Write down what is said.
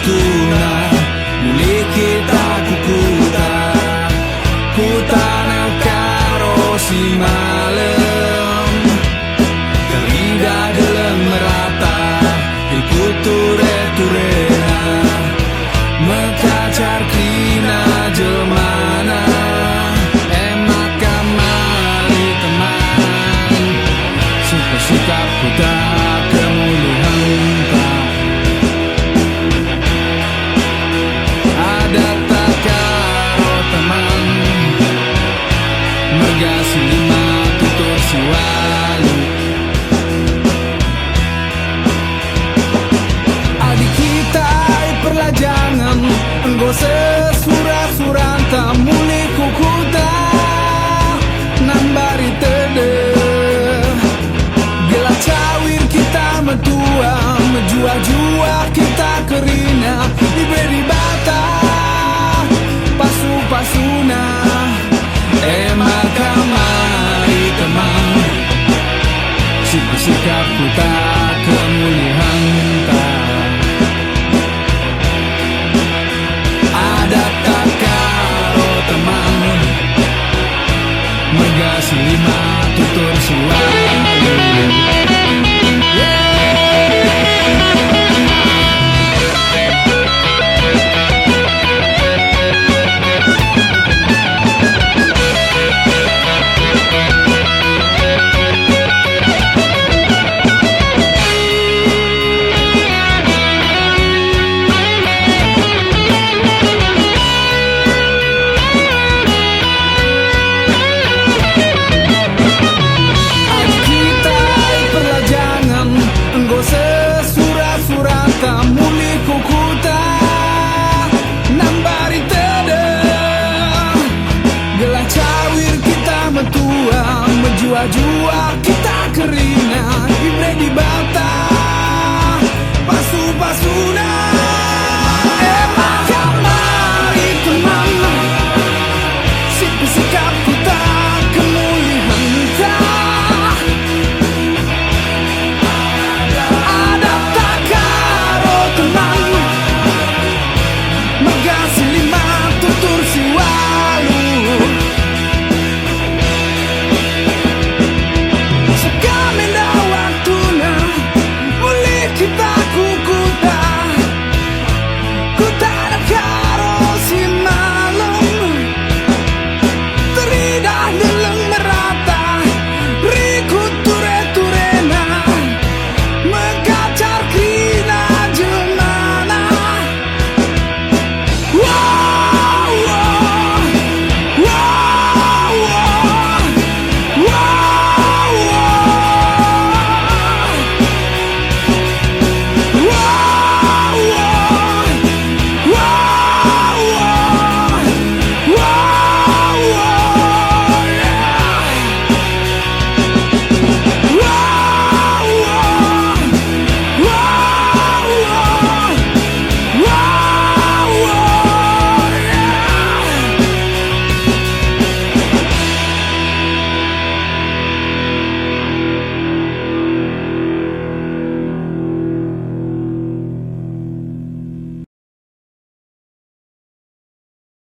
tuna muli kita kukuta kutana karo si malam kerida gelem merata ikut ture-turena mekacar kina jelmana emak kamari teman sikap kuta kemuliaan ada tak karo teman mergasi lima tutur siwalu adik kita perlajangan enggo sesurat-surat tamuli kukuta nambari tede gela cawir kita metua menjua-jua kita kerina diberi bata pasu-pasuna emak kamari teman sikap kita kemuliaan ada tak karo teman megasi lima tutur siwa